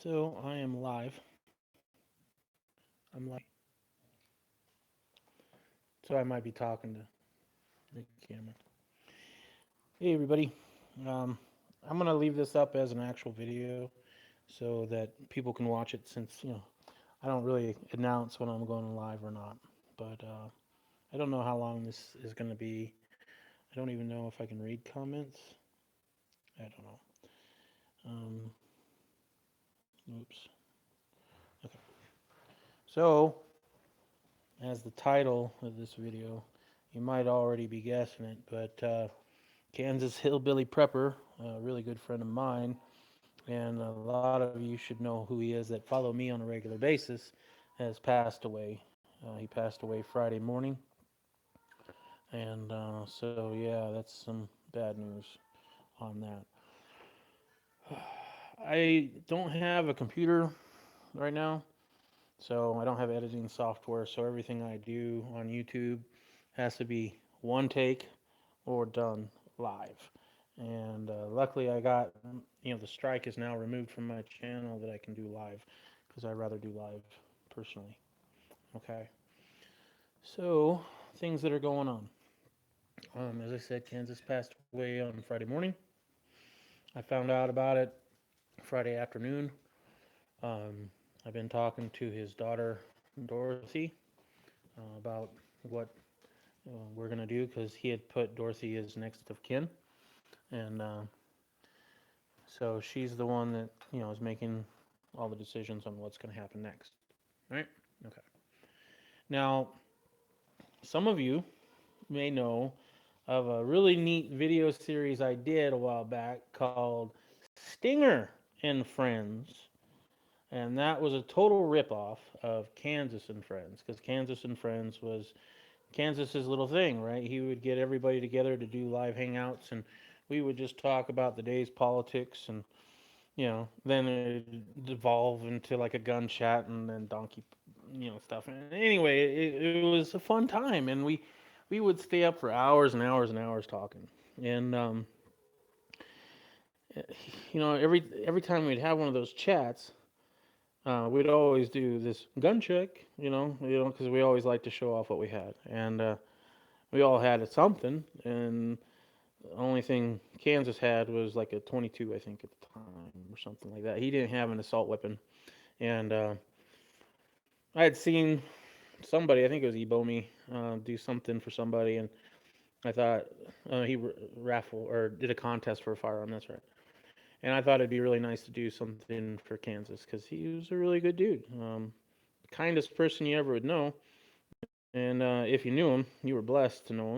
So I am live. I'm live. So I might be talking to the camera. Hey everybody. Um, I'm gonna leave this up as an actual video so that people can watch it since I don't really announce when I'm going live or not. But I don't know how long this is gonna be. I don't even know if I can read comments. I don't know. Um, oops. Okay. So as the title of this video, you might already be guessing it, but Kansas Hillbilly Prepper, a really good friend of mine, and a lot of you should know who he is that follow me on a regular basis, has passed away. He passed away Friday morning, and so yeah, that's some bad news on that. I don't have a computer right now, so I don't have editing software, so everything I do on YouTube has to be one take or done live. And luckily, I got the strike is now removed from my channel that I can do live because I rather do live personally. Okay, so things that are going on. As I said, Kansas passed away on Friday morning. I found out about it Friday afternoon. Um, I've been talking to his daughter Dorothy about what we're gonna do because he had put Dorothy as next of kin, and so she's the one that is making all the decisions on what's going to happen next, right? Okay. Now, some of you may know of a really neat video series I did a while back called Stinger and Friends, and that was a total ripoff of Kansas and Friends because Kansas and Friends was Kansas's little thing, right? He would get everybody together to do live hangouts, and we would just talk about the day's politics and then it devolved into like a gun chat and then donkey, stuff. And anyway, it was a fun time, and we would stay up for hours and hours and hours talking. And every time we'd have one of those chats, we'd always do this gun check, because we always liked to show off what we had, and we all had something, and the only thing Kansas had was like a 22, I think, at the time, or something like that. He didn't have an assault weapon, and I had seen somebody, I think it was Ebomi, do something for somebody, and I thought he raffle or did a contest for a firearm. That's right. And I thought it'd be really nice to do something for Kansas because he was a really good dude, kindest person you ever would know. And if you knew him, you were blessed to know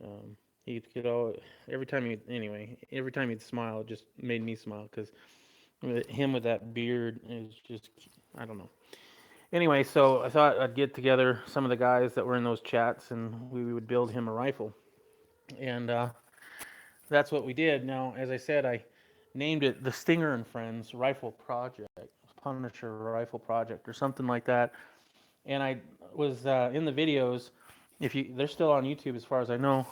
him. He could all every time he'd smile, it just made me smile because him with that beard is just I don't know. Anyway, so I thought I'd get together some of the guys that were in those chats and we would build him a rifle. And that's what we did. Now, as I said, I named it the Stinger and Friends Rifle Project, Punisher Rifle Project, or something like that. And I was in the videos. If you, they're still on YouTube as far as I know.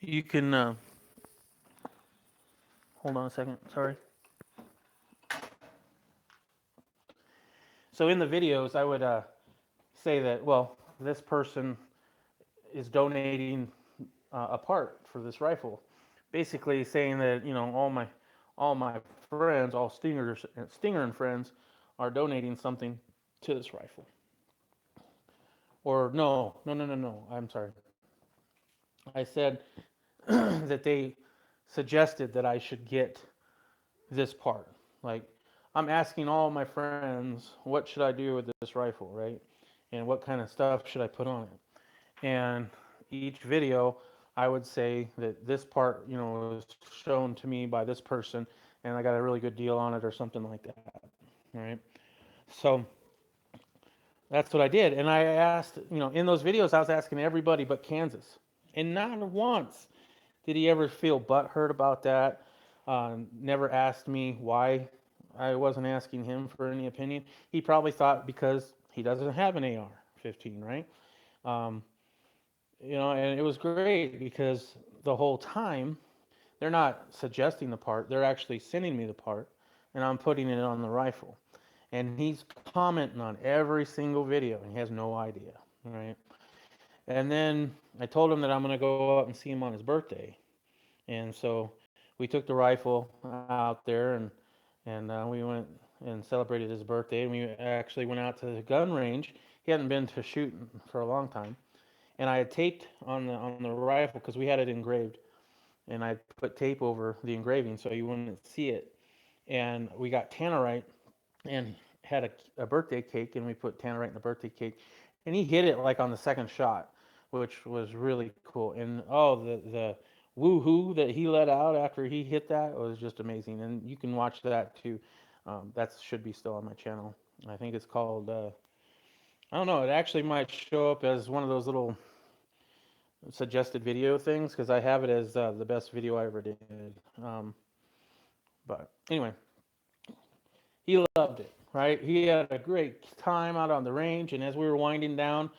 You can hold on a second. Sorry. So in the videos, I would say that this person is donating a part for this rifle, basically saying that all my friends, all Stinger and friends, are donating something to this rifle. Or no, no, no, no, no. I'm sorry. I said that they suggested that I should get this part. Like, I'm asking all my friends, what should I do with this rifle, right? And what kind of stuff should I put on it? And each video, I would say that this part, was shown to me by this person, and I got a really good deal on it, or something like that, right? So that's what I did, and I asked, in those videos, I was asking everybody but Kansas, and not once did he ever feel butthurt about that. Never asked me why I wasn't asking him for any opinion. He probably thought because he doesn't have an AR-15, right? Um, and it was great because the whole time they're not suggesting the part; they're actually sending me the part, and I'm putting it on the rifle. And he's commenting on every single video, and he has no idea, right? And then I told him that I'm going to go up and see him on his birthday. And so we took the rifle out there, and we went and celebrated his birthday. And we actually went out to the gun range. He hadn't been to shooting for a long time, and I had taped on the rifle because we had it engraved, and I put tape over the engraving so you wouldn't see it. And we got tannerite and had a birthday cake, and we put tannerite in the birthday cake, and he hit it like on the second shot, which was really cool. And oh, the woohoo that he let out after he hit that was just amazing. And you can watch that too. That should be still on my channel. I think it's called. I don't know. It actually might show up as one of those little suggested video things because I have it as the best video I ever did. Um, but anyway, he loved it, right? He had a great time out on the range, and as we were winding down,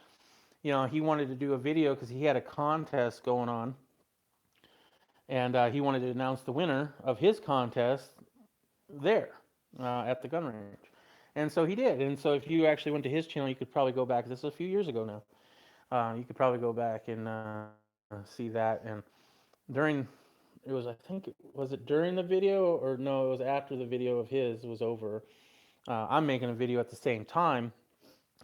he wanted to do a video because he had a contest going on, and he wanted to announce the winner of his contest there at the gun range. And so he did. And so if you actually went to his channel, you could probably go back. This is a few years ago now. You could probably go back and see that. And during it was, I think, was it during the video or no? It was after the video of his was over. I'm making a video at the same time,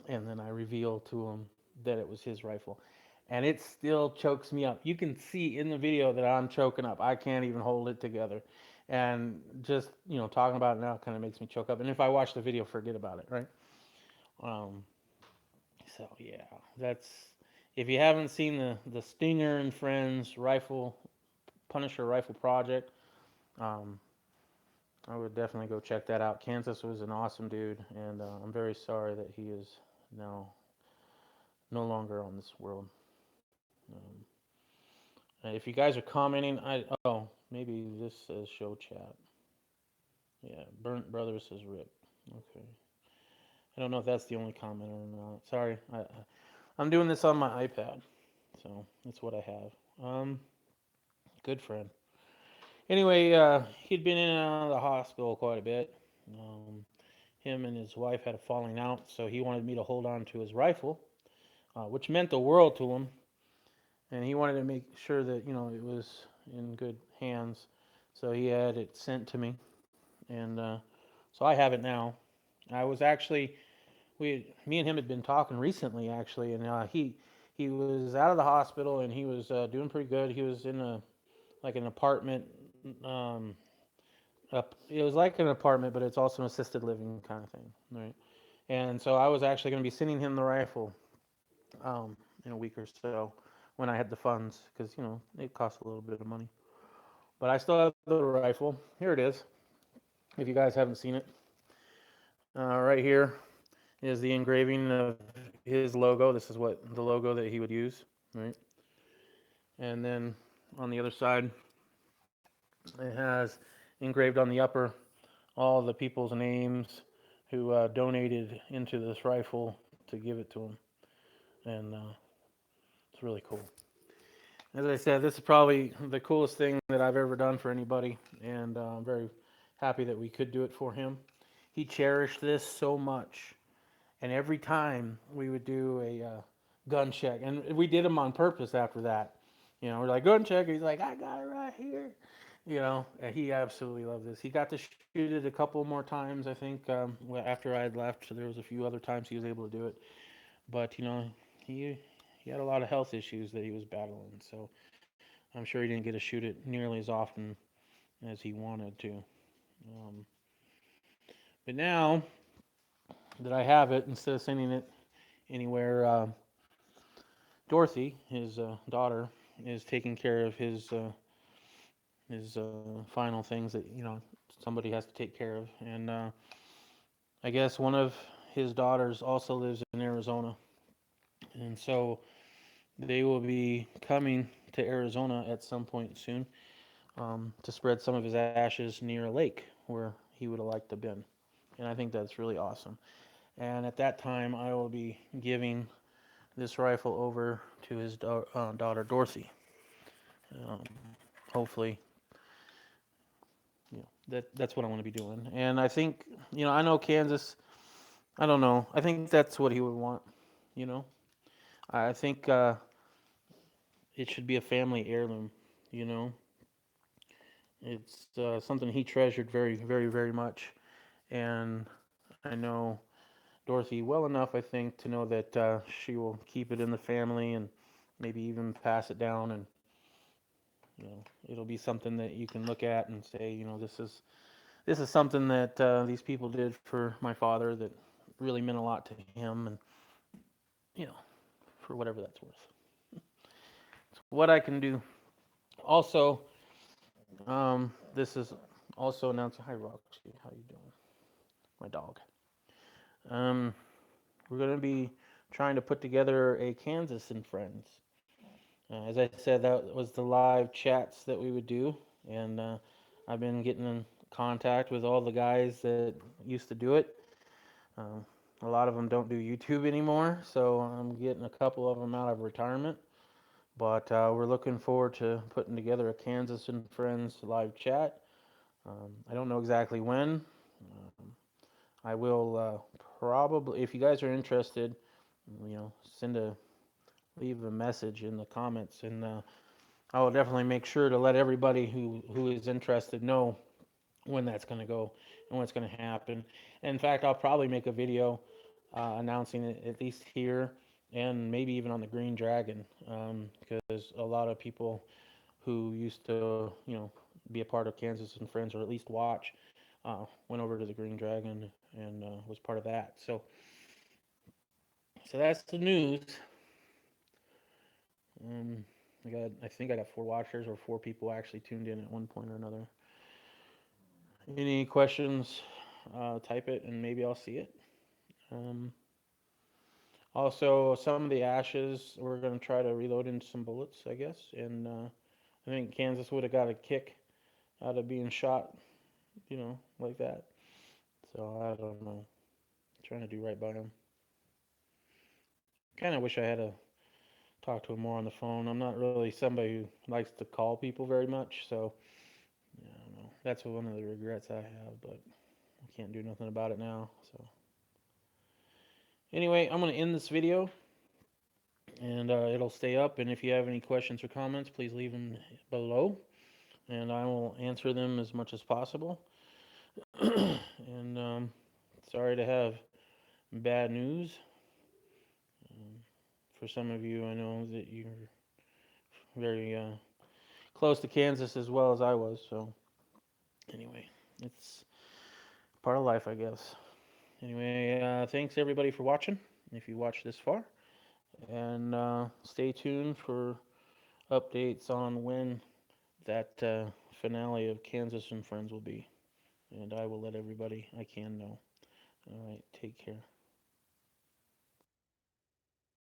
and then I reveal to him that it was his rifle. And it still chokes me up. You can see in the video that I'm choking up. I can't even hold it together. And just, talking about it now kind of makes me choke up. And if I watch the video, forget about it, right? Um, so, yeah, that's. If you haven't seen the Stinger and Friends Punisher Rifle Project, um, I would definitely go check that out. Kansas was an awesome dude, and I'm very sorry that he is now no longer on this world. Um, if you guys are commenting, maybe this says show chat. Yeah, Burnt Brothers says rip. Okay, I don't know if that's the only comment or not. Sorry, I'm doing this on my iPad, so that's what I have. Good friend. Anyway, he'd been in and out of the hospital quite a bit. Um, him and his wife had a falling out, so he wanted me to hold on to his rifle, which meant the world to him. And he wanted to make sure that it was in good hands, so he had it sent to me, and so I have it now. I was actually me and him had been talking recently actually, and he was out of the hospital and he was doing pretty good. He was in an apartment. Um, it was like an apartment, but it's also an assisted living kind of thing, right? And so I was actually going to be sending him the rifle in a week or so when I had the funds, because it costs a little bit of money. But I still have the rifle. Here it is. If you guys haven't seen it, right here is the engraving of his logo. This is what the logo that he would use, right? And then on the other side, it has engraved on the upper all the people's names who donated into this rifle to give it to him, and it's really cool. As I said, this is probably the coolest thing that I've ever done for anybody, and I'm very happy that we could do it for him. He cherished this so much, and every time we would do a gun check, and we did them on purpose after that. We're like, gun check. He's like, I got it right here. And he absolutely loved this. He got to shoot it a couple more times, I think, after I had left. So there was a few other times he was able to do it. But, he had a lot of health issues that he was battling. So I'm sure he didn't get to shoot it nearly as often as he wanted to. Um, but now that I have it, instead of sending it anywhere, Dorothy, his daughter, is taking care of his final things that somebody has to take care of, and I guess one of his daughters also lives in Arizona, and so they will be coming to Arizona at some point soon to spread some of his ashes near a lake where he would have liked to have been, and I think that's really awesome. And at that time, I will be giving this rifle over to his daughter Dorothy. Um, hopefully, that's what I want to be doing. And I think, I know Kansas. I don't know. I think that's what he would want. You know, I think it should be a family heirloom. You know, it's something he treasured very, very, very much. And I know Dorothy well enough, I think, to know that she will keep it in the family and maybe even pass it down. And it'll be something that you can look at and say, this is something that these people did for my father that really meant a lot to him, and you know, for whatever that's worth. What I can do. Also, this is also announcing. Hi, Roxy. How you doing? My dog. Um, we're gonna be trying to put together a Kansas and Friends. As I said, that was the live chats that we would do, and I've been getting in contact with all the guys that used to do it. Um, a lot of them don't do YouTube anymore, so I'm getting a couple of them out of retirement. But we're looking forward to putting together a Kansas and Friends live chat. I don't know exactly when. Um, I will probably, if you guys are interested, send a leave a message in the comments, and I will definitely make sure to let everybody who is interested know when that's going to go and what's going to happen. And in fact, I'll probably make a video announcing it at least here and maybe even on the Green Dragon, because a lot of people who used to, be a part of Kansas and Friends, or at least watch, went over to the Green Dragon and was part of that. So that's the news. Um, I think I got 4 watchers or 4 people actually tuned in at one point or another. Any questions? Type it and maybe I'll see it. Um, Also, some of the ashes we're going to try to reload into some bullets, I guess. And I think Kansas would have got a kick out of being shot, like that. So I don't know. Trying to do right by him. Kind of wish I had to talk to him more on the phone. I'm not really somebody who likes to call people very much, so yeah, I don't know. That's one of the regrets I have, but I can't do nothing about it now. So anyway, I'm gonna end this video, and it'll stay up. And if you have any questions or comments, please leave them below, and I will answer them as much as possible. And sorry to have bad news. Um, for some of you, I know that you're very close to Kansas as well as I was. So anyway, it's part of life, I guess. Anyway, thanks everybody for watching. If you watched this far, and stay tuned for updates on when that finale of Kansas and Friends will be. And I will let everybody I can know. All right, take care.